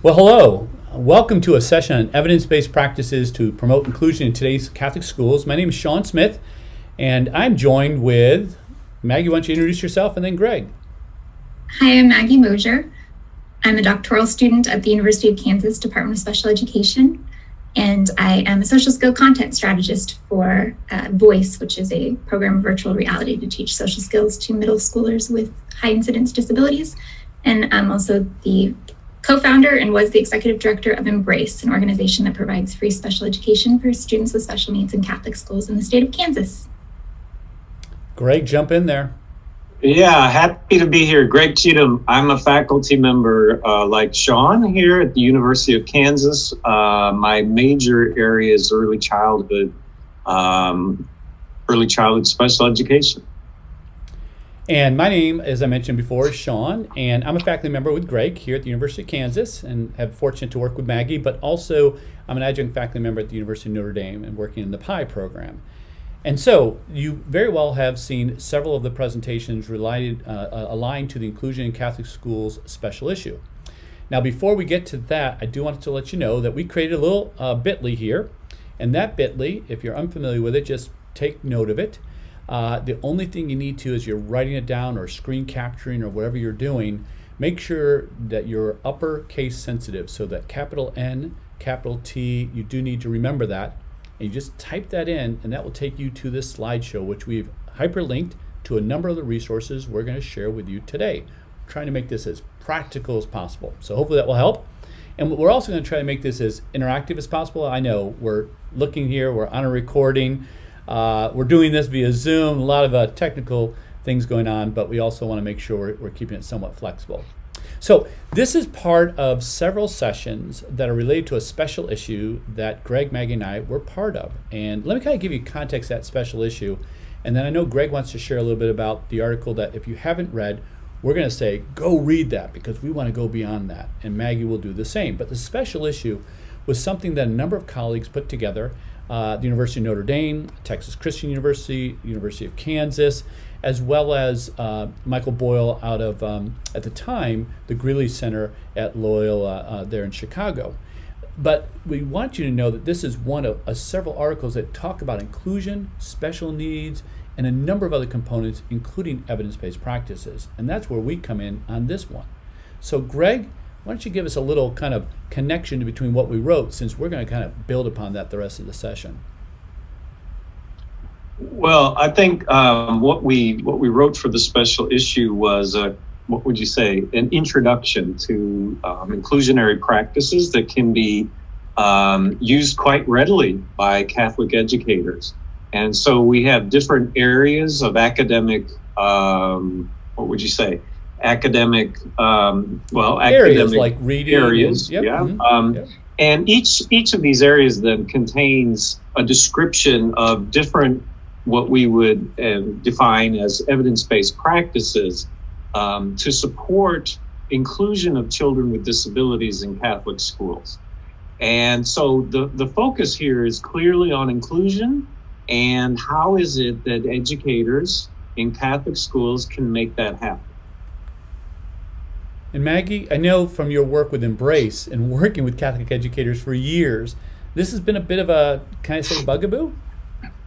Well, hello. Welcome to a session on evidence-based practices to promote inclusion in today's Catholic schools. My name is Sean Smith, and I'm joined with Maggie. Why don't you introduce yourself, and then Greg. Hi, I'm Maggie Mosier. I'm a doctoral student at the University of Kansas Department of Special Education, and I am a social skill content strategist for Voice, which is a program of virtual reality to teach social skills to middle schoolers with high incidence disabilities. And I'm also the co-founder and was the executive director of Embrace, an organization that provides free special education for students with special needs in Catholic schools in the state of Kansas. Greg, jump in there. Yeah, happy to be here. Greg Cheatham. I'm a faculty member like Sean here at the University of Kansas. My major area is early childhood special education. And my name, as I mentioned before, is Sean, and I'm a faculty member with Greg here at the University of Kansas, and have fortunate to work with Maggie, but also I'm an adjunct faculty member at the University of Notre Dame and working in the PI program. And so you very well have seen several of the presentations aligned to the Inclusion in Catholic Schools special issue. Now, before we get to that, I do want to let you know that we created a little bit.ly here, and that bit.ly, if you're unfamiliar with it, just take note of it. The only thing you need to, as you're writing it down or screen capturing or whatever you're doing, make sure that you're uppercase sensitive, so that capital N, capital T, you do need to remember that. And you just type that in, and that will take you to this slideshow, which we've hyperlinked to a number of the resources we're going to share with you today. We're trying to make this as practical as possible. So hopefully that will help. And we're also going to try to make this as interactive as possible. I know we're looking here, we're on a recording. We're doing this via Zoom, a lot of technical things going on, but we also want to make sure we're keeping it somewhat flexible. So this is part of several sessions that are related to a special issue that Greg, Maggie, and I were part of. And let me kind of give you context of that special issue. And then I know Greg wants to share a little bit about the article that if you haven't read, we're going to say, go read that because we want to go beyond that. And Maggie will do the same. But the special issue was something that a number of colleagues put together. The University of Notre Dame, Texas Christian University, University of Kansas, as well as Michael Boyle out of, at the time, the Greeley Center at Loyola there in Chicago. But we want you to know that this is one of several articles that talk about inclusion, special needs, and a number of other components, including evidence-based practices. And that's where we come in on this one. So Greg, why don't you give us a little kind of connection between what we wrote, since we're going to kind of build upon that the rest of the session. Well, I think what we wrote for the special issue was, what would you say, an introduction to inclusionary practices that can be used quite readily by Catholic educators. And so we have different areas of academic, what would you say? Academic areas like reading areas, and, yep, yeah. Yep. And each of these areas then contains a description of different, what we would define as evidence-based practices to support inclusion of children with disabilities in Catholic schools. And so the focus here is clearly on inclusion and how is it that educators in Catholic schools can make that happen. And Maggie, I know from your work with Embrace and working with Catholic educators for years, this has been a bit of a, can I say, bugaboo?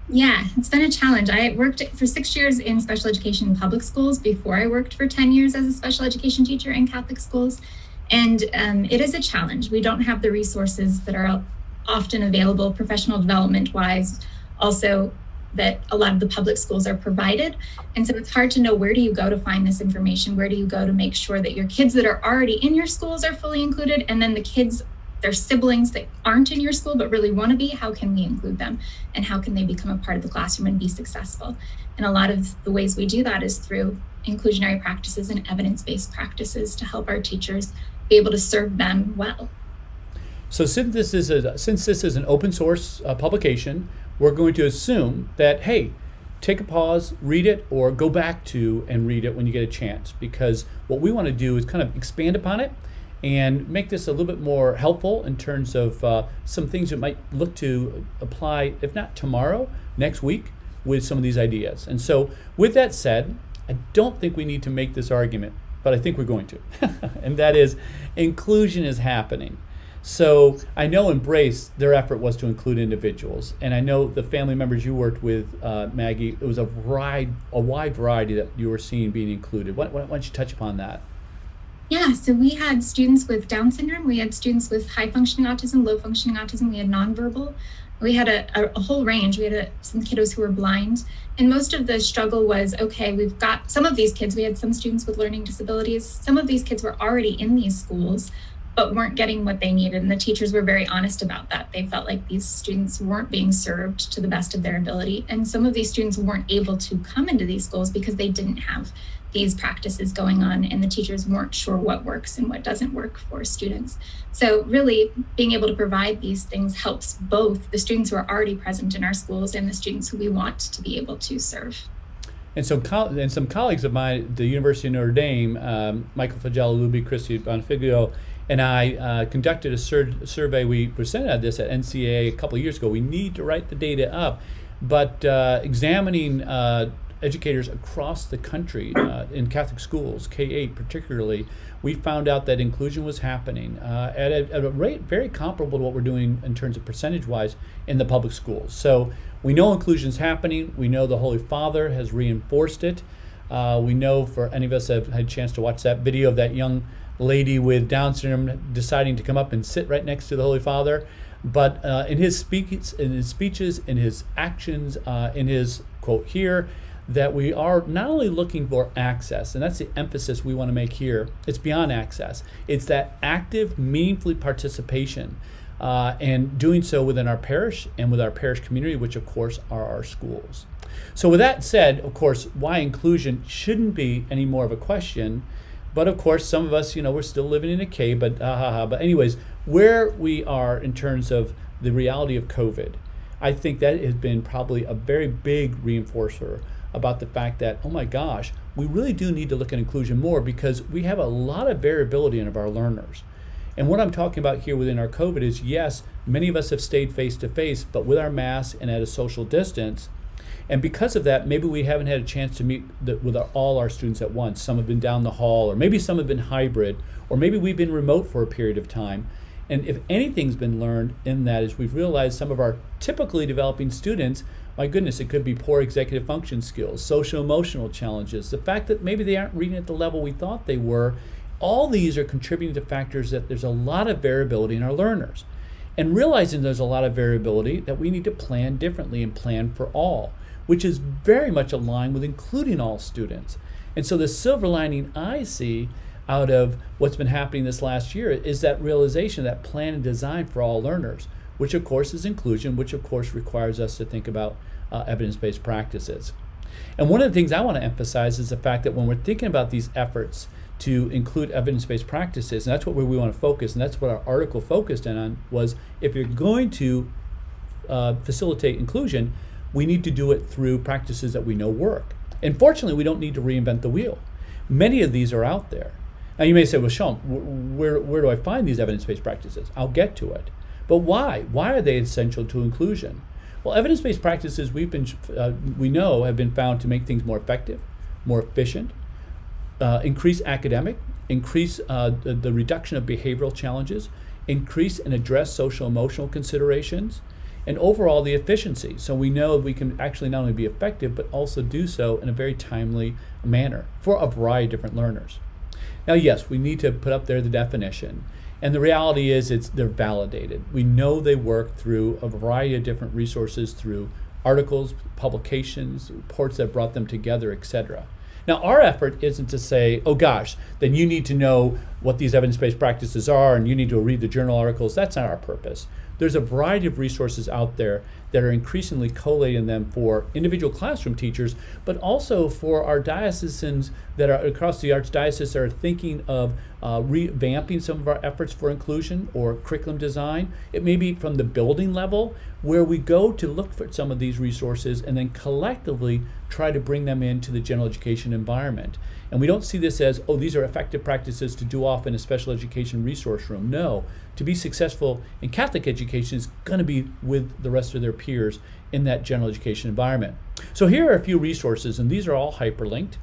Yeah, it's been a challenge. I worked for 6 years in special education in public schools before I worked for 10 years as a special education teacher in Catholic schools. And it is a challenge. We don't have the resources that are often available professional development wise, also that a lot of the public schools are provided. And so it's hard to know, where do you go to find this information? Where do you go to make sure that your kids that are already in your schools are fully included? And then the kids, their siblings that aren't in your school but really want to be, how can we include them? And how can they become a part of the classroom and be successful? And a lot of the ways we do that is through inclusionary practices and evidence-based practices to help our teachers be able to serve them well. So since this is an open source publication, we're going to assume that, hey, take a pause, read it, or go back to and read it when you get a chance, because what we want to do is kind of expand upon it and make this a little bit more helpful in terms of some things that might look to apply, if not tomorrow, next week, with some of these ideas. And so with that said, I don't think we need to make this argument but I think we're going to. And that is, inclusion is happening. So I know Embrace, their effort was to include individuals. And I know the family members you worked with, Maggie, it was a wide variety that you were seeing being included. Why don't you touch upon that? Yeah, so we had students with Down syndrome, we had students with high functioning autism, low functioning autism, we had nonverbal. We had a whole range. We had some kiddos who were blind. And most of the struggle was, okay, we've got some of these kids, we had some students with learning disabilities. Some of these kids were already in these schools, but weren't getting what they needed. And the teachers were very honest about that. They felt like these students weren't being served to the best of their ability. And some of these students weren't able to come into these schools because they didn't have these practices going on, and the teachers weren't sure what works and what doesn't work for students. So really being able to provide these things helps both the students who are already present in our schools and the students who we want to be able to serve. And some colleagues of mine at the University of Notre Dame, Michael Fagioli-Luby, Christy Bonfiglio, and I conducted a survey. We presented this at NCAA a couple of years ago. We need to write the data up, but examining educators across the country in Catholic schools, K-8 particularly, we found out that inclusion was happening at a rate very comparable to what we're doing in terms of percentage-wise in the public schools. So we know inclusion is happening. We know the Holy Father has reinforced it. We know, for any of us that have had a chance to watch that video of that young lady with Down syndrome deciding to come up and sit right next to the Holy Father. But in his speeches, in his actions, in his quote here, that we are not only looking for access, and that's the emphasis we want to make here, it's beyond access. It's that active, meaningful participation, and doing so within our parish and with our parish community, which of course are our schools. So with that said, of course, why inclusion shouldn't be any more of a question, but of course some of us, we're still living in a cave, but anyways, where we are in terms of the reality of COVID, I think that has been probably a very big reinforcer about the fact that, oh my gosh, we really do need to look at inclusion more, because we have a lot of variability in our learners. And what I'm talking about here within our COVID is, yes, many of us have stayed face to face, but with our masks and at a social distance. And because of that, maybe we haven't had a chance to meet with all our students at once. Some have been down the hall, or maybe some have been hybrid, or maybe we've been remote for a period of time. And if anything's been learned in that, is we've realized some of our typically developing students, my goodness, it could be poor executive function skills, social-emotional challenges, the fact that maybe they aren't reading at the level we thought they were. All these are contributing to factors that there's a lot of variability in our learners. And realizing there's a lot of variability, that we need to plan differently and plan for all, which is very much aligned with including all students. And so the silver lining I see out of what's been happening this last year is that realization, that plan and design for all learners, which of course is inclusion, which of course requires us to think about evidence-based practices. And one of the things I want to emphasize is the fact that when we're thinking about these efforts to include evidence-based practices, and that's what we want to focus, and that's what our article focused in on, was if you're going to facilitate inclusion, we need to do it through practices that we know work. And fortunately, we don't need to reinvent the wheel. Many of these are out there. Now you may say, well, Sean, where do I find these evidence-based practices? I'll get to it. But why? Why are they essential to inclusion? Well, evidence-based practices we know have been found to make things more effective, more efficient, increase academic, increase the reduction of behavioral challenges, increase and address social-emotional considerations, and overall the efficiency. So we know we can actually not only be effective, but also do so in a very timely manner for a variety of different learners. Now, yes, we need to put up there the definition. And the reality is they're validated. We know they work through a variety of different resources, through articles, publications, reports that brought them together, etc. Now, our effort isn't to say, oh gosh, then you need to know what these evidence-based practices are and you need to read the journal articles. That's not our purpose. There's a variety of resources out there that are increasingly collating them for individual classroom teachers, but also for our diocesans that are across the Archdiocese that are thinking of revamping some of our efforts for inclusion or curriculum design. It may be from the building level, where we go to look for some of these resources and then collectively try to bring them into the general education environment. And we don't see this as, oh, these are effective practices to do off in a special education resource room. No, to be successful in Catholic education is going to be with the rest of their peers in that general education environment. So here are a few resources, and these are all hyperlinked.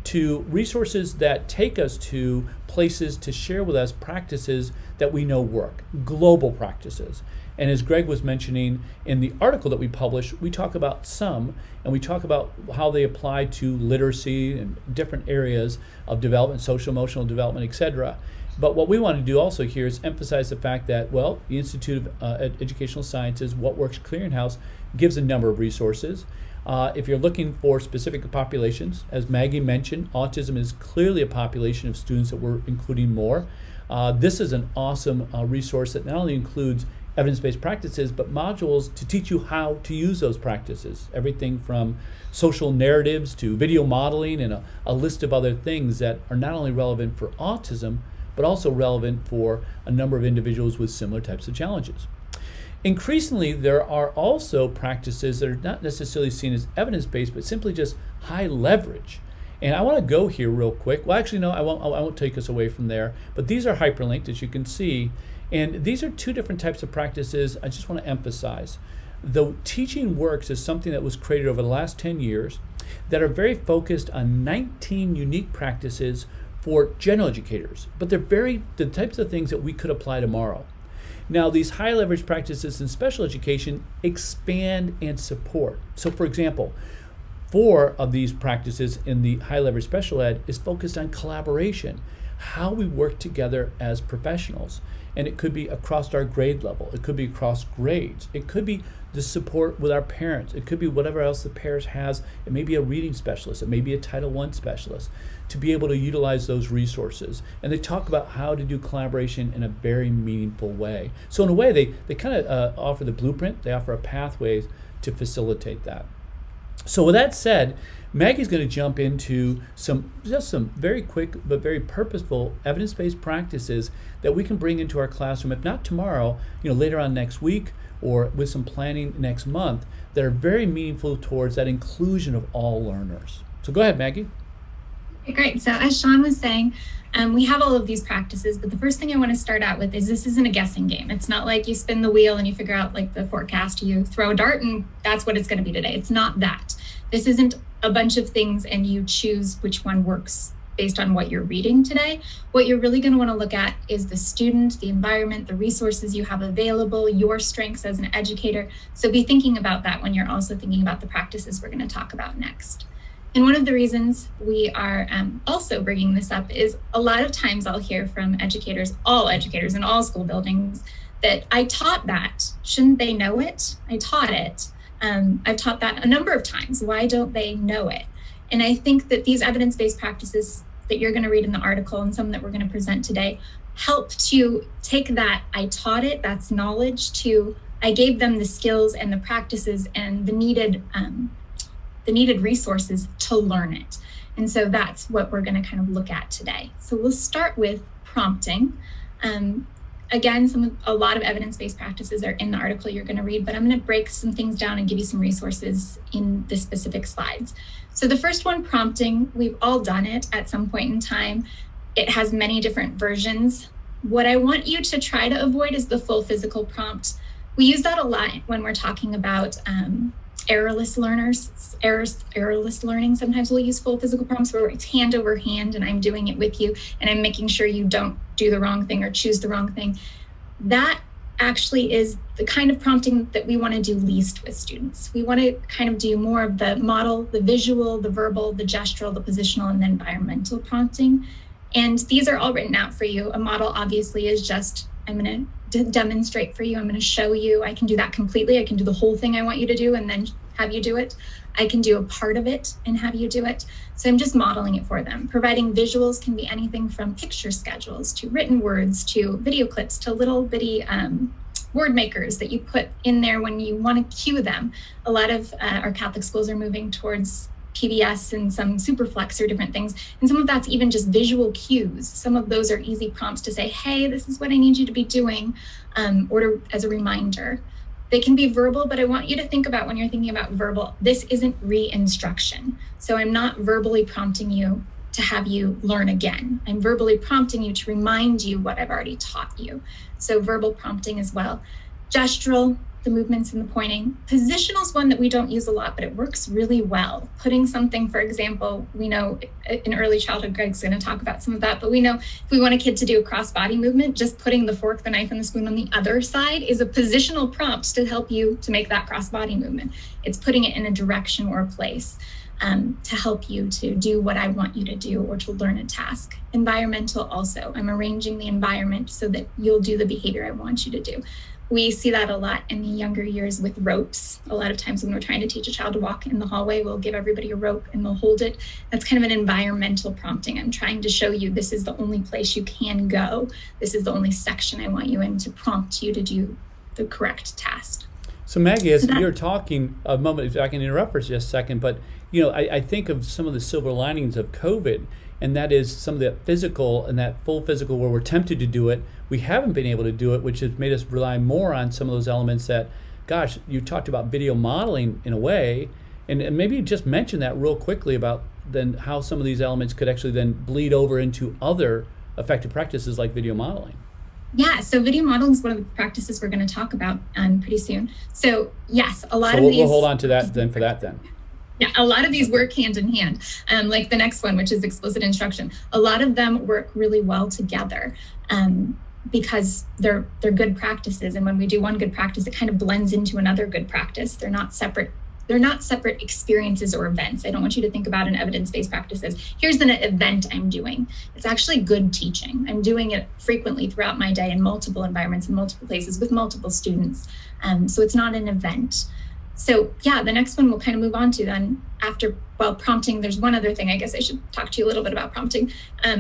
to resources that take us to places to share with us practices that we know work, global practices. And as Greg was mentioning in the article that we published, we talk about some, and we talk about how they apply to literacy and different areas of development, social emotional development, etc. But what we want to do also here is emphasize the fact that, well, the Institute of Educational Sciences, What Works Clearinghouse, gives a number of resources. If you're looking for specific populations, as Maggie mentioned, autism is clearly a population of students that we're including more. This is an awesome resource that not only includes evidence-based practices, but modules to teach you how to use those practices. Everything from social narratives to video modeling and a list of other things that are not only relevant for autism, but also relevant for a number of individuals with similar types of challenges. Increasingly, there are also practices that are not necessarily seen as evidence-based, but simply just high leverage. And I want to go here real quick. Well, actually, no, I won't take us away from there. But these are hyperlinked, as you can see. And these are two different types of practices I just want to emphasize. The Teaching Works is something that was created over the last 10 years that are very focused on 19 unique practices for general educators. But they're the types of things that we could apply tomorrow. Now, these high leverage practices in special education expand and support. So, for example, 4 of these practices in the high leverage special ed is focused on collaboration, how we work together as professionals. And it could be across our grade level. It could be across grades. It could be the support with our parents. It could be whatever else the parent has. It may be a reading specialist. It may be a Title I specialist to be able to utilize those resources. And they talk about how to do collaboration in a very meaningful way. So in a way, they kind of offer the blueprint. They offer a pathway to facilitate that. So with that said, Maggie's going to jump into some very quick but very purposeful evidence-based practices that we can bring into our classroom, if not tomorrow, later on next week or with some planning next month, that are very meaningful towards that inclusion of all learners. So go ahead, Maggie. Okay, great. So as Sean was saying, we have all of these practices, but the first thing I want to start out with is this isn't a guessing game. It's not like you spin the wheel and you figure out like the forecast, you throw a dart and that's what it's going to be today. It's not that. This isn't a bunch of things and you choose which one works based on what you're reading today. What you're really going to want to look at is the student, the environment, the resources you have available, your strengths as an educator. So be thinking about that when you're also thinking about the practices we're going to talk about next. And one of the reasons we are also bringing this up is a lot of times I'll hear from educators in all school buildings, that I taught that. Shouldn't they know it? I taught it. I've taught that a number of times. Why don't they know it? And I think that these evidence-based practices that you're going to read in the article and some that we're going to present today help to take that I taught it, that's knowledge, to I gave them the skills and the practices and the needed resources to learn it. And so that's what we're going to kind of look at today. So we'll start with prompting. Again, a lot of evidence-based practices are in the article you're going to read, but I'm going to break some things down and give you some resources in the specific slides. So the first one, prompting, we've all done it at some point in time. It has many different versions. What I want you to try to avoid is the full physical prompt. We use that a lot when we're talking about errorless learning. Sometimes we'll use full physical prompts where it's hand over hand and I'm doing it with you and I'm making sure you don't do the wrong thing or choose the wrong thing. That actually is the kind of prompting that we want to do least with students. We want to kind of do more of the model, the visual, the verbal, the gestural, the positional, and the environmental prompting. And these are all written out for you. A model obviously is just, I'm going to demonstrate for you. I'm going to show you. I can do that completely. I can do the whole thing I want you to do and then have you do it. I can do a part of it and have you do it. So I'm just modeling it for them. Providing visuals can be anything from picture schedules to written words to video clips to little bitty word makers that you put in there when you want to cue them. A lot of our Catholic schools are moving towards PBS and some Superflex or different things. And some of that's even just visual cues. Some of those are easy prompts to say, hey, this is what I need you to be doing, or as a reminder. They can be verbal, but I want you to think about when you're thinking about verbal, this isn't re-instruction. So I'm not verbally prompting you to have you learn again. I'm verbally prompting you to remind you what I've already taught you. So verbal prompting as well. Gestural, the movements and the pointing. Positional is one that we don't use a lot, but it works really well. Putting something, for example, we know in early childhood, Greg's going to talk about some of that, but we know if we want a kid to do a cross-body movement, just putting the fork, the knife, and the spoon on the other side is a positional prompt to help you to make that cross-body movement. It's putting it in a direction or a place to help you to do what I want you to do or to learn a task. Environmental also, I'm arranging the environment so that you'll do the behavior I want you to do. We see that a lot in the younger years with ropes. A lot of times when we're trying to teach a child to walk in the hallway, we'll give everybody a rope and they'll hold it. That's kind of an environmental prompting. I'm trying to show you this is the only place you can go. This is the only section I want you in to prompt you to do the correct task. So Maggie, as you're talking a moment, if I can interrupt for just a second, but I think of some of the silver linings of COVID, and that is some of the physical and that full physical where we're tempted to do it, we haven't been able to do it, which has made us rely more on some of those elements that, gosh, you talked about video modeling in a way, and maybe just mention that real quickly about then how some of these elements could actually then bleed over into other effective practices like video modeling. Yeah, so video modeling is one of the practices we're going to talk about pretty soon. So yes, a lot of these. these. We'll hold on to that then for that then. Yeah, a lot of these work hand in hand, like the next one, which is explicit instruction. A lot of them work really well together because they're good practices. And when we do one good practice, it kind of blends into another good practice. They're not separate. They're not separate experiences or events. I don't want you to think about an evidence-based practice as here's an event I'm doing. It's actually good teaching. I'm doing it frequently throughout my day in multiple environments, in multiple places with multiple students. So it's not an event. So yeah, the next one we'll kind of move on to then after, prompting, there's one other thing I guess I should talk to you a little bit about prompting.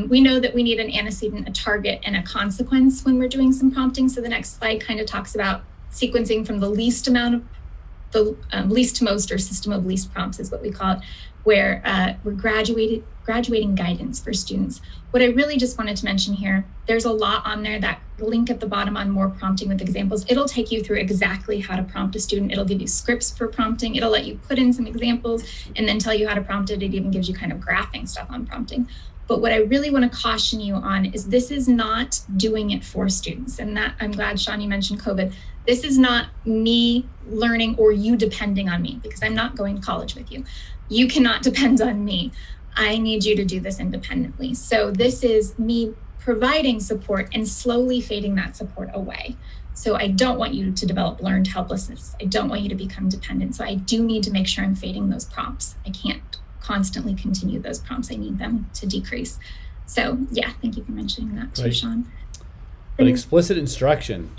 We know that we need an antecedent, a target, and a consequence when we're doing some prompting. So the next slide kind of talks about sequencing from the least amount of the least to most, or system of least prompts is what we call it, where we're graduating guidance for students. What I really just wanted to mention here, there's a lot on there. That link at the bottom on more prompting with examples, it'll take you through exactly how to prompt a student. It'll give you scripts for prompting. It'll let you put in some examples and then tell you how to prompt it. It even gives you kind of graphing stuff on prompting. But what I really want to caution you on is this is not doing it for students. And that, I'm glad, Sean, you mentioned COVID. This is not me learning or you depending on me, because I'm not going to college with you. You cannot depend on me. I need you to do this independently. So this is me providing support and slowly fading that support away. So I don't want you to develop learned helplessness. I don't want you to become dependent. So I do need to make sure I'm fading those prompts. I can't constantly continue those prompts. I need them to decrease. So yeah, thank you for mentioning that too, Sean. But explicit instruction.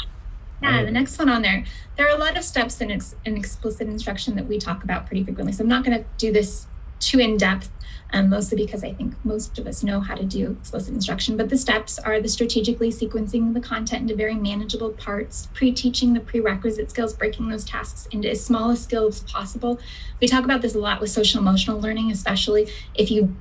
Yeah, the next one on there. There are a lot of steps in explicit instruction that we talk about pretty frequently. So I'm not going to do this too in depth, mostly because I think most of us know how to do explicit instruction. But the steps are the strategically sequencing the content into very manageable parts, pre-teaching the prerequisite skills, breaking those tasks into as small a skill as possible. We talk about this a lot with social emotional learning, especially if you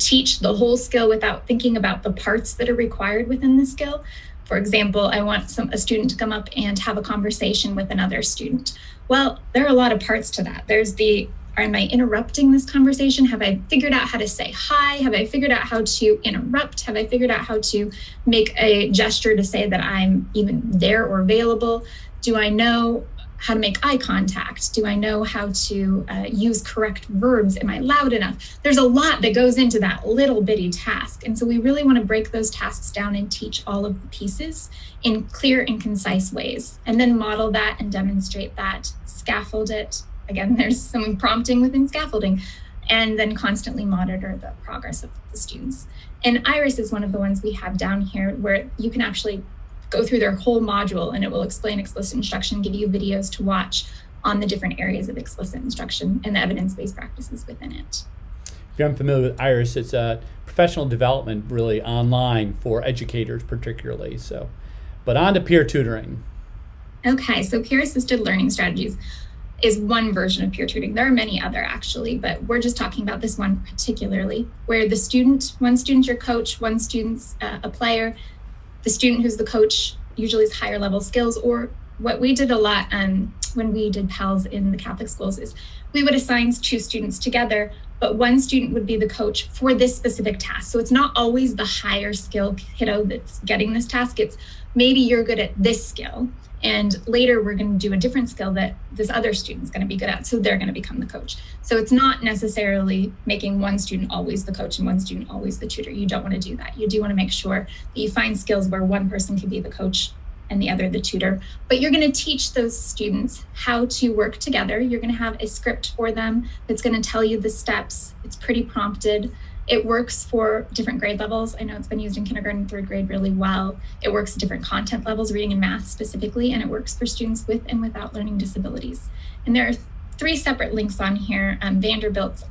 teach the whole skill without thinking about the parts that are required within the skill. For example, I want a student to come up and have a conversation with another student. Well, there are a lot of parts to that. There's am I interrupting this conversation? Have I figured out how to say hi? Have I figured out how to interrupt? Have I figured out how to make a gesture to say that I'm even there or available? Do I know how to make eye contact? Do I know how to use correct verbs? Am I loud enough? There's a lot that goes into that little bitty task. And so we really want to break those tasks down and teach all of the pieces in clear and concise ways, and then model that and demonstrate that, scaffold it. Again, there's some prompting within scaffolding, and then constantly monitor the progress of the students. And Iris is one of the ones we have down here where you can actually go through their whole module and it will explain explicit instruction, give you videos to watch on the different areas of explicit instruction and the evidence-based practices within it. If you're unfamiliar with Iris, it's a professional development really online for educators particularly. So, but on to peer tutoring. Okay, so peer-assisted learning strategies is one version of peer tutoring. There are many other actually, but we're just talking about this one particularly, where one student's your coach, one student's a player. The student who's the coach usually has higher level skills, or what we did a lot when we did PALS in the Catholic schools is we would assign 2 students together, but one student would be the coach for this specific task. So it's not always the higher skill kiddo that's getting this task. It's maybe you're good at this skill, and later we're going to do a different skill that this other student's going to be good at, so they're going to become the coach. So it's not necessarily making one student always the coach and one student always the tutor. You don't want to do that. You do want to make sure that you find skills where one person can be the coach and the other the tutor, but you're going to teach those students how to work together. You're going to have a script for them that's going to tell you the steps. It's pretty prompted. It works for different grade levels. I know it's been used in kindergarten and 3rd grade really well. It works at different content levels, reading and math specifically, and it works for students with and without learning disabilities. And there are 3 separate links on here. Vanderbilt's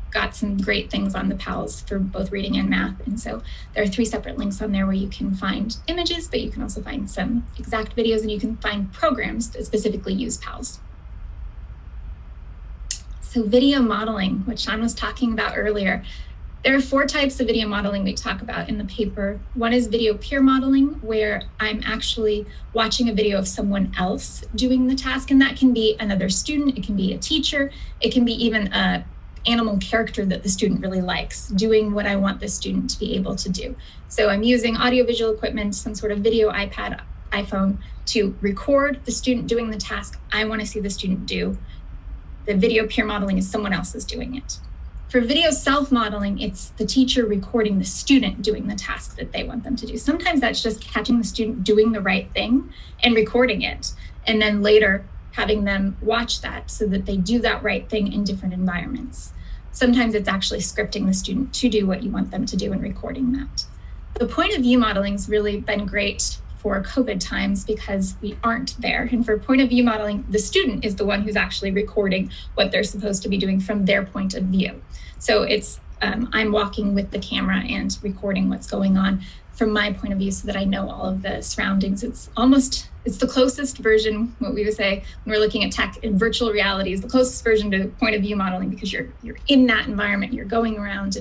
got some great things on the PALS for both reading and math. And so there are 3 separate links on there where you can find images, but you can also find some exact videos, and you can find programs that specifically use PALS. So video modeling, which Sean was talking about earlier. There are 4 types of video modeling we talk about in the paper. One is video peer modeling, where I'm actually watching a video of someone else doing the task. And that can be another student, it can be a teacher, it can be even a animal character that the student really likes, doing what I want the student to be able to do. So I'm using audiovisual equipment, some sort of video iPad, iPhone, to record the student doing the task I want to see the student do. The video peer modeling is someone else is doing it. For video self-modeling, it's the teacher recording the student doing the task that they want them to do. Sometimes that's just catching the student doing the right thing and recording it, and then later having them watch that so that they do that right thing in different environments. Sometimes it's actually scripting the student to do what you want them to do and recording that. The point of view modeling has really been great for COVID times because we aren't there. And for point of view modeling, the student is the one who's actually recording what they're supposed to be doing from their point of view. So it's I'm walking with the camera and recording what's going on from my point of view so that I know all of the surroundings. It's the closest version, what we would say when we're looking at tech in virtual reality, is the closest version to point of view modeling, because you're in that environment, you're going around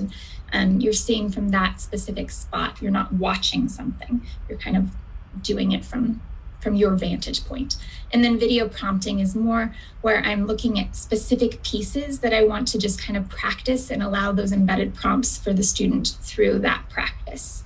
and you're seeing from that specific spot. You're not watching something, you're kind of doing it from your vantage point. And then video prompting is more where I'm looking at specific pieces that I want to just kind of practice and allow those embedded prompts for the student through that practice.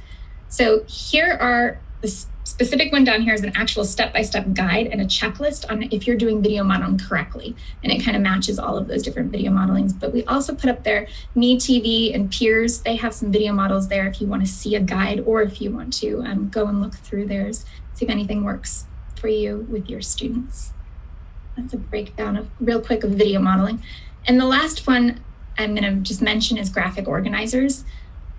So here are the specific one down here is an actual step-by-step guide and a checklist on if you're doing video modeling correctly. And it kind of matches all of those different video modelings. But we also put up there Me TV and Peers. They have some video models there if you want to see a guide or if you want to go and look through theirs, see if anything works for you with your students. That's a breakdown of real quick of video modeling. And the last one I'm going to just mention is graphic organizers.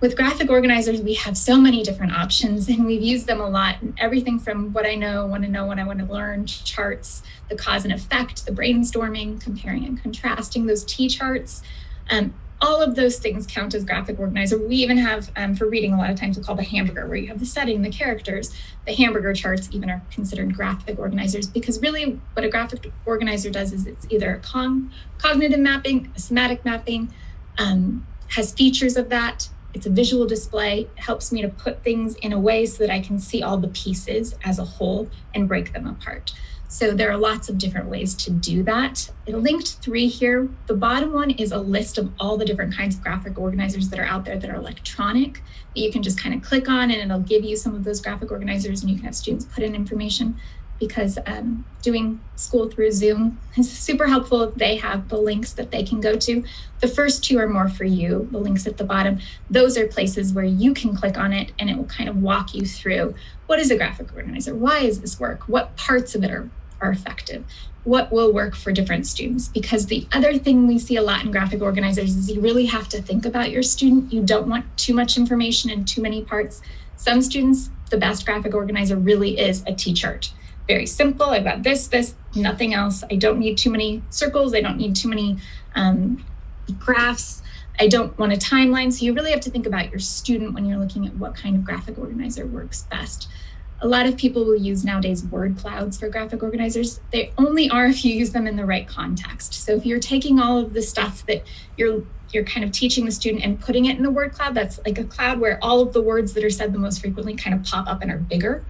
With graphic organizers, we have so many different options and we've used them a lot. Everything from what I know, want to know, what I want to learn, charts, the cause and effect, the brainstorming, comparing and contrasting, those T-charts. All of those things count as graphic organizer. We even have, for reading, a lot of times we call the hamburger, where you have the setting, the characters. The hamburger charts even are considered graphic organizers, because really what a graphic organizer does is it's either a cognitive mapping, a semantic mapping, has features of that. It's a visual display. It helps me to put things in a way so that I can see all the pieces as a whole and break them apart. So there are lots of different ways to do that. It linked 3 here. The bottom one is a list of all the different kinds of graphic organizers that are out there that are electronic, that you can just kind of click on and it'll give you some of those graphic organizers and you can have students put in information, because doing school through Zoom is super helpful if they have the links that they can go to. The first 2 are more for you, the links at the bottom. Those are places where you can click on it and it will kind of walk you through what is a graphic organizer, why does this work, what parts of it are effective, what will work for different students. Because the other thing we see a lot in graphic organizers is you really have to think about your student. You don't want too much information and too many parts. Some students, the best graphic organizer really is a T-chart. Very simple. I've got this, nothing else. I don't need too many circles. I don't need too many graphs. I don't want a timeline. So you really have to think about your student when you're looking at what kind of graphic organizer works best. A lot of people will use nowadays word clouds for graphic organizers. They only are if you use them in the right context. So if you're taking all of the stuff that you're you're kind of teaching the student and putting it in the word cloud. That's like a cloud where all of the words that are said the most frequently kind of pop up and are bigger.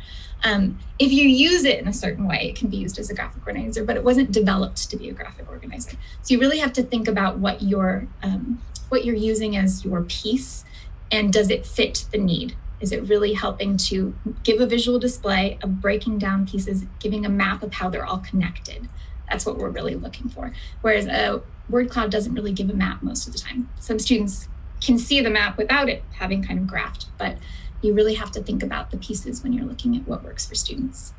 If you use it in a certain way, it can be used as a graphic organizer, but it wasn't developed to be a graphic organizer. So you really have to think about what you're using as your piece, and does it fit the need? Is it really helping to give a visual display of breaking down pieces, giving a map of how they're all connected? That's what we're really looking for. Whereas a word cloud doesn't really give a map most of the time. Some students can see the map without it having kind of graphed, but you really have to think about the pieces when you're looking at what works for students.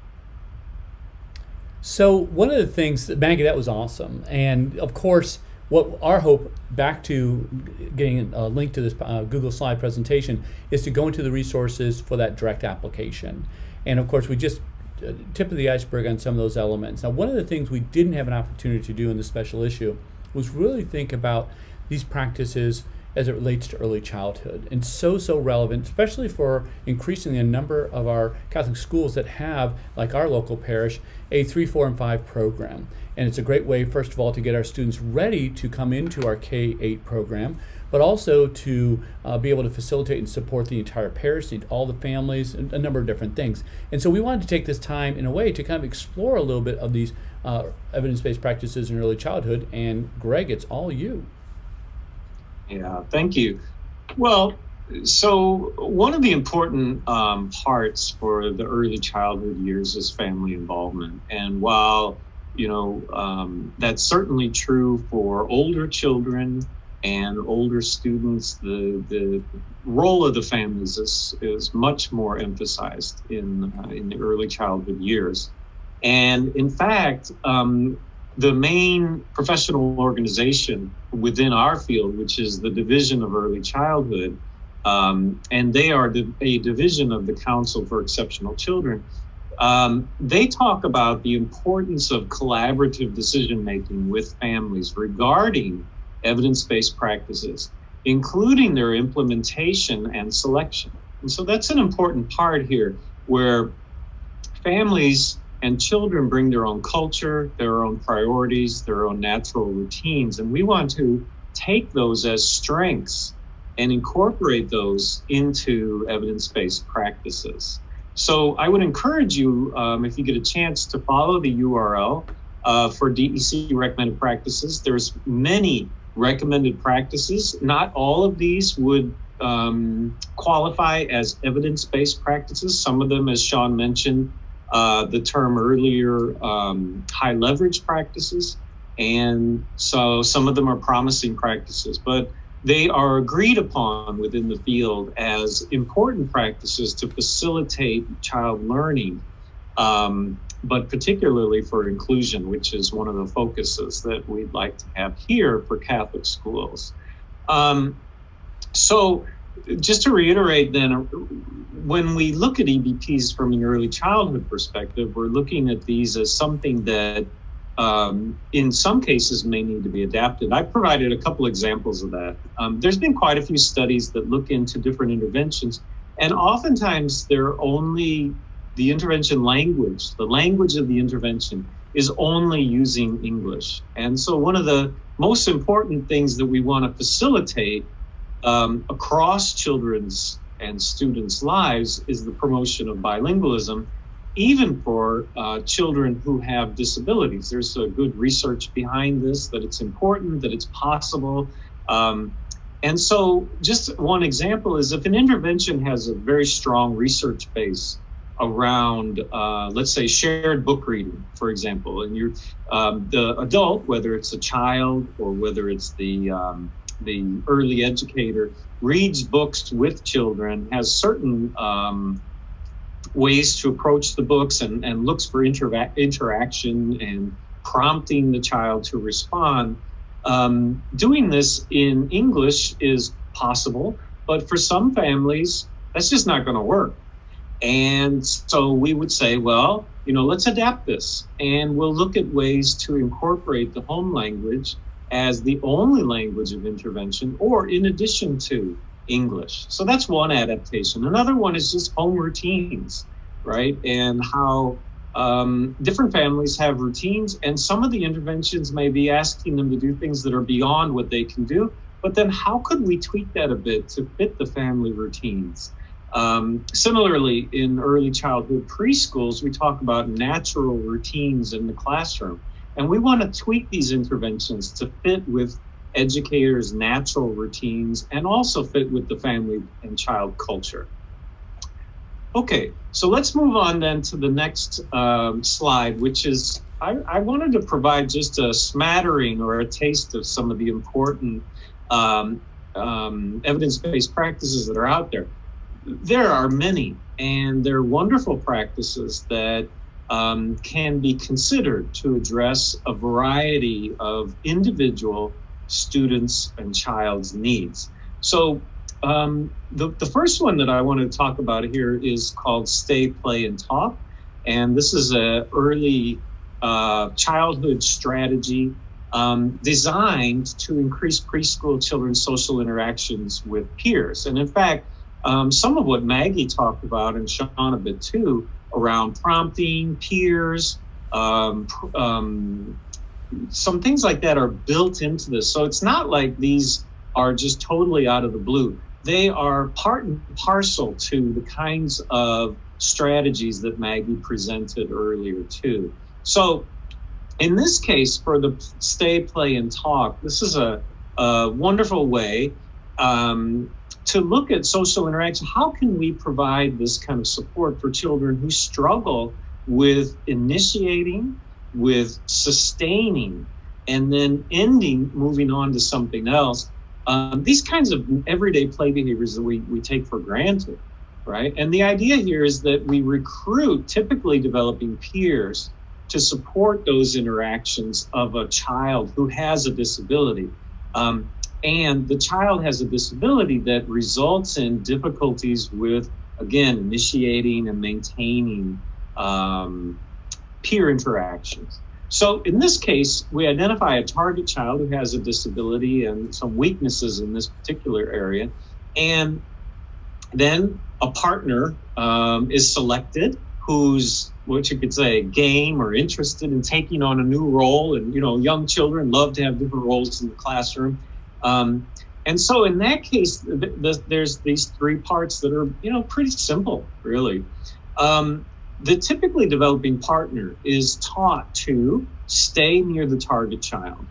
So one of the things, Maggie, that was awesome. And of course, what our hope, back to getting a link to this Google slide presentation, is to go into the resources for that direct application. And of course, we just tip of the iceberg on some of those elements. Now, one of the things we didn't have an opportunity to do in the special issue was really think about these practices as it relates to early childhood, and so relevant, especially for increasing the number of our Catholic schools that have, like our local parish, a 3, 4, and 5 program. And it's a great way, first of all, to get our students ready to come into our K-8 program, but also to be able to facilitate and support the entire parish, all the families, and a number of different things. And so we wanted to take this time in a way to kind of explore a little bit of these evidence-based practices in early childhood. And Greg, it's all you. Yeah, thank you. Well, so one of the important parts for the early childhood years is family involvement. And while, that's certainly true for older children and older students, the role of the families is much more emphasized in the early childhood years. And in fact, the main professional organization within our field, which is the Division of Early Childhood, and they are a division of the Council for Exceptional Children, they talk about the importance of collaborative decision-making with families regarding evidence-based practices, including their implementation and selection. And so that's an important part here, where families and children bring their own culture, their own priorities, their own natural routines. And we want to take those as strengths and incorporate those into evidence-based practices. So I would encourage you, if you get a chance, to follow the URL for DEC recommended practices. There's many recommended practices. Not all of these would qualify as evidence-based practices. Some of them, as Sean mentioned, the term earlier, high leverage practices. And so some of them are promising practices, but they are agreed upon within the field as important practices to facilitate child learning, but particularly for inclusion, which is one of the focuses that we'd like to have here for Catholic schools. So just to reiterate then, when we look at EBPs from an early childhood perspective, we're looking at these as something that in some cases may need to be adapted. I provided a couple examples of that. There's been quite a few studies that look into different interventions, and oftentimes they're only the intervention language, the language of the intervention is only using English. And so one of the most important things that we want to facilitate across children's and students' lives is the promotion of bilingualism, even for children who have disabilities. There's a good research behind this, that it's important, that it's possible. And so just one example is if an intervention has a very strong research base around, let's say, shared book reading, for example, and you're the adult, whether it's a child or whether it's the early educator, reads books with children, has certain ways to approach the books and looks for interaction and prompting the child to respond. Doing this in English is possible, but for some families, that's just not going to work. And so we would say, well, let's adapt this, and we'll look at ways to incorporate the home language as the only language of intervention, or in addition to English. So that's one adaptation. Another one is just home routines, right? And how different families have routines, and some of the interventions may be asking them to do things that are beyond what they can do, but then how could we tweak that a bit to fit the family routines? Similarly, in early childhood preschools, we talk about natural routines in the classroom. And we want to tweak these interventions to fit with educators' natural routines and also fit with the family and child culture. Okay, so let's move on then to the next slide, which is, I wanted to provide just a smattering or a taste of some of the important evidence-based practices that are out there. There are many, and they're wonderful practices that can be considered to address a variety of individual students and child's needs. So the first one that I want to talk about here is called Stay, Play, and Talk. And this is an early childhood strategy designed to increase preschool children's social interactions with peers. And in fact, some of what Maggie talked about, and Sean a bit too, around prompting, peers, some things like that are built into this. So it's not like these are just totally out of the blue. They are part and parcel to the kinds of strategies that Maggie presented earlier too. So in this case, for the Stay, Play, and Talk, this is a wonderful way to look at social interaction. How can we provide this kind of support for children who struggle with initiating, with sustaining, and then ending, moving on to something else? These kinds of everyday play behaviors that we take for granted, right? And the idea here is that we recruit typically developing peers to support those interactions of a child who has a disability. And the child has a disability that results in difficulties with, again, initiating and maintaining peer interactions. So in this case, we identify a target child who has a disability and some weaknesses in this particular area. And then a partner is selected who's, what you could say, game or interested in taking on a new role. And, young children love to have different roles in the classroom. And so in that case, there's these three parts that are, pretty simple, really. The typically developing partner is taught to stay near the target child,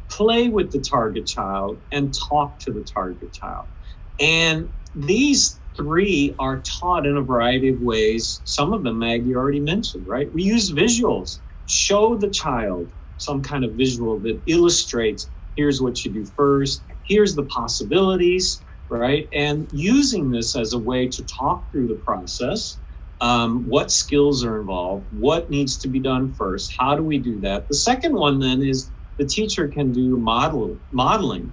play with the target child, and talk to the target child. And these three are taught in a variety of ways. Some of them Maggie already mentioned, right? We use visuals, show the child some kind of visual that illustrates, here's what you do first, here's the possibilities, right? And using this as a way to talk through the process, what skills are involved, what needs to be done first, how do we do that? The second one then is the teacher can do modeling,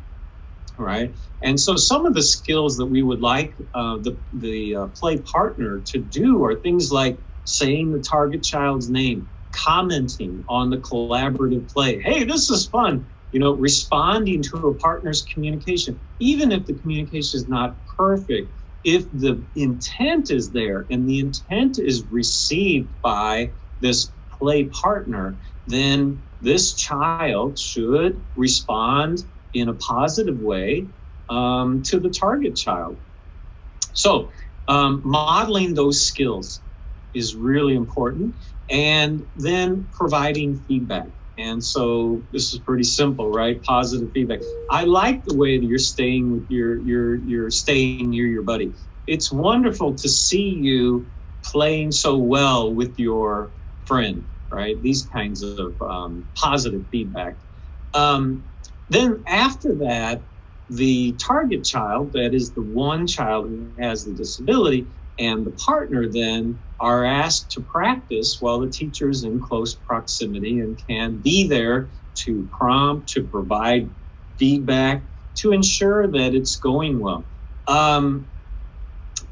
right? And so some of the skills that we would like the play partner to do are things like saying the target child's name, commenting on the collaborative play. Hey, this is fun. Responding to a partner's communication, even if the communication is not perfect, if the intent is there and the intent is received by this play partner, then this child should respond in a positive way to the target child. So modeling those skills is really important, and then providing feedback. And so this is pretty simple, right? Positive feedback. I like the way that you're staying with you're staying near your buddy. It's wonderful to see you playing so well with your friend, right? These kinds of positive feedback. Then after that, the target child, that is the one child who has the disability, and the partner then are asked to practice while the teacher is in close proximity and can be there to prompt, to provide feedback, to ensure that it's going well.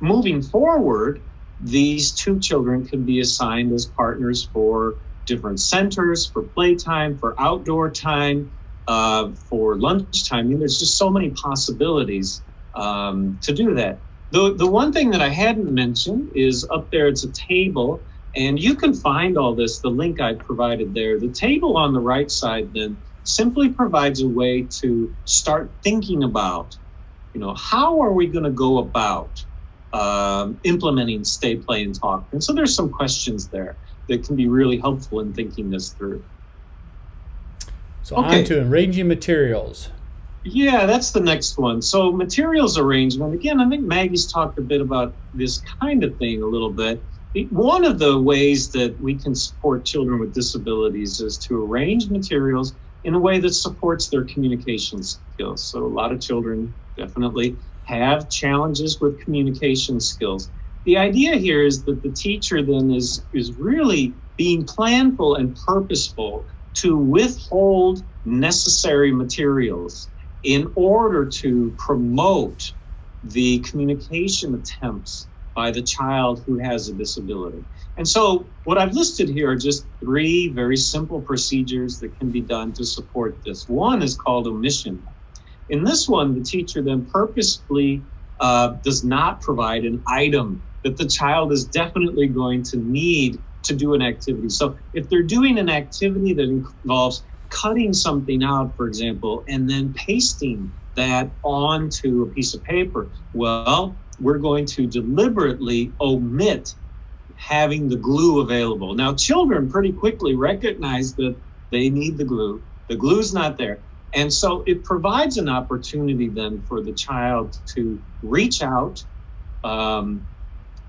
Moving forward, these two children can be assigned as partners for different centers, for playtime, for outdoor time, for lunchtime. I mean, there's just so many possibilities to do that. The one thing that I hadn't mentioned is up there, it's a table, and you can find all this, the link I provided there. The table on the right side then simply provides a way to start thinking about, how are we going to go about implementing stay, play, and talk? And so there's some questions there that can be really helpful in thinking this through. So on to arranging materials. Yeah, that's the next one. So materials arrangement. Again, I think Maggie's talked a bit about this kind of thing a little bit. One of the ways that we can support children with disabilities is to arrange materials in a way that supports their communication skills. So a lot of children definitely have challenges with communication skills. The idea here is that the teacher then is really being planful and purposeful to withhold necessary materials in order to promote the communication attempts by the child who has a disability. And so what I've listed here are just 3 very simple procedures that can be done to support this. One is called omission. In this one, the teacher then purposefully does not provide an item that the child is definitely going to need to do an activity. So if they're doing an activity that involves cutting something out, for example, and then pasting that onto a piece of paper, well, we're going to deliberately omit having the glue available. Now, children pretty quickly recognize that they need the glue. The glue's not there. And so it provides an opportunity then for the child to reach out,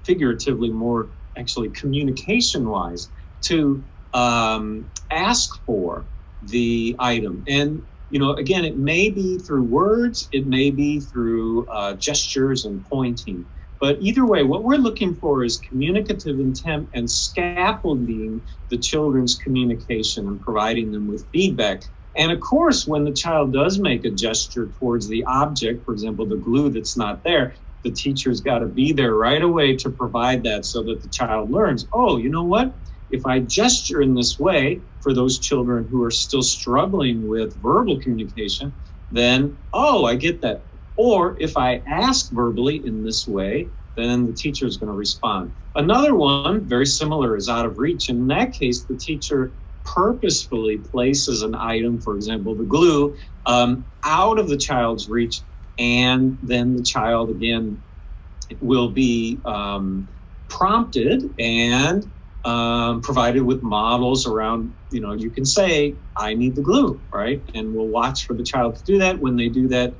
figuratively, more actually communication-wise, to ask for the item. And, again, it may be through words, it may be through gestures and pointing. But either way, what we're looking for is communicative intent and scaffolding the children's communication and providing them with feedback. And of course, when the child does make a gesture towards the object, for example, the glue that's not there, the teacher's got to be there right away to provide that so that the child learns, oh, you know what? If I gesture in this way for those children who are still struggling with verbal communication, then, oh, I get that. Or if I ask verbally in this way, then the teacher is going to respond. Another one, very similar, is out of reach. And in that case, the teacher purposefully places an item, for example, the glue, out of the child's reach. And then the child, again, will be prompted and provided with models around, you can say, I need the glue, right? And we'll watch for the child to do that. When they do that,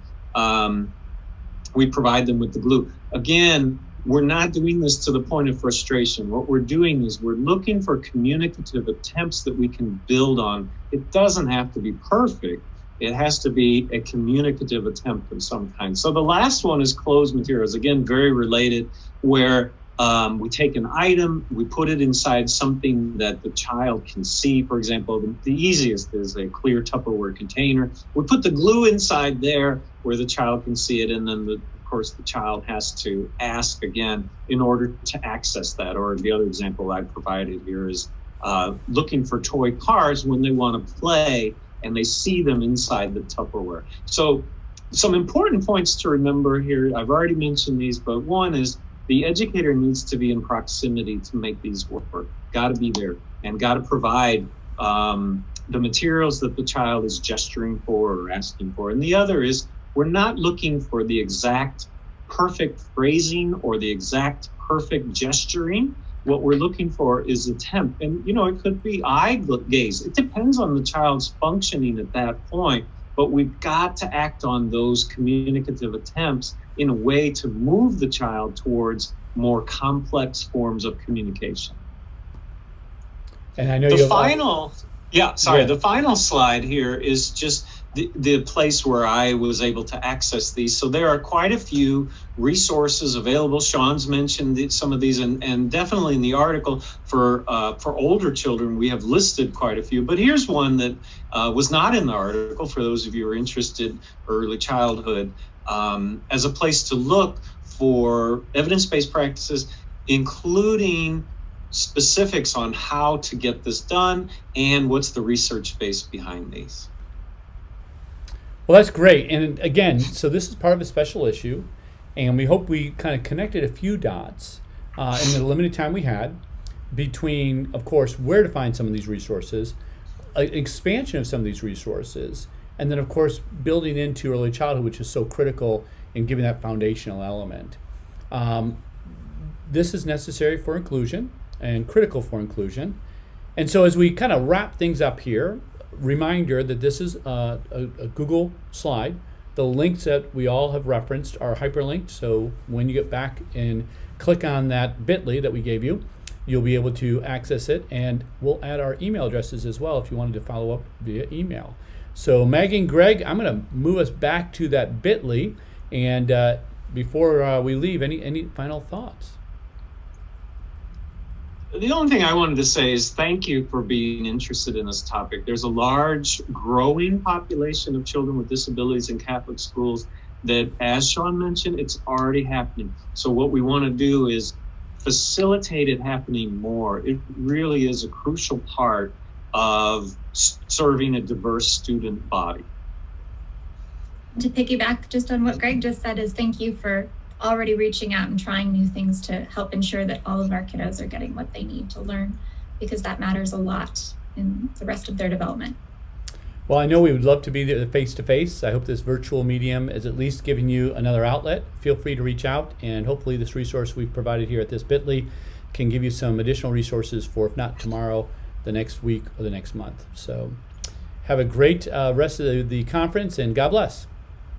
we provide them with the glue. Again, we're not doing this to the point of frustration. What we're doing is we're looking for communicative attempts that we can build on. It doesn't have to be perfect. It has to be a communicative attempt of some kind. So the last one is closed materials. Again, very related, where we take an item, we put it inside something that the child can see. For example, the easiest is a clear Tupperware container. We put the glue inside there where the child can see it, and then of course the child has to ask again in order to access that. Or the other example I provided here is looking for toy cars when they want to play and they see them inside the Tupperware. So some important points to remember here, I've already mentioned these, but one is the educator needs to be in proximity to make these work. Got to be there and got to provide the materials that the child is gesturing for or asking for. And the other is we're not looking for the exact perfect phrasing or the exact perfect gesturing. What we're looking for is attempt. And, it could be eye gaze. It depends on the child's functioning at that point, but we've got to act on those communicative attempts in a way to move the child towards more complex forms of communication. And I know the final slide here is just the place where I was able to access these. So there are quite a few resources available. Sean's mentioned some of these, and definitely in the article for older children, we have listed quite a few. But here's one that was not in the article for those of you who are interested early childhood, as a place to look for evidence-based practices, including specifics on how to get this done and what's the research base behind these. Well, that's great. And again, so this is part of a special issue, and we hope we kind of connected a few dots in the limited time we had between, of course, where to find some of these resources, an expansion of some of these resources. And then, of course, building into early childhood, which is so critical in giving that foundational element. This is necessary for inclusion and critical for inclusion. And so as we kind of wrap things up here, reminder that this is a Google slide. The links that we all have referenced are hyperlinked, so when you get back and click on that bit.ly that we gave you, you'll be able to access it, and we'll add our email addresses as well if you wanted to follow up via email. So Maggie and Greg, I'm going to move us back to that bit.ly, and before we leave, any final thoughts? The only thing I wanted to say is thank you for being interested in this topic. There's a large growing population of children with disabilities in Catholic schools that, as Sean mentioned, it's already happening. So what we want to do is facilitate it happening more. It really is a crucial part of serving a diverse student body. To piggyback just on what Greg just said is thank you for already reaching out and trying new things to help ensure that all of our kiddos are getting what they need to learn, because that matters a lot in the rest of their development. Well, I know we would love to be there face-to-face. I hope this virtual medium is at least giving you another outlet. Feel free to reach out, and hopefully this resource we've provided here at this bit.ly can give you some additional resources for, if not tomorrow, the next week or the next month. So have a great rest of the conference, and God bless.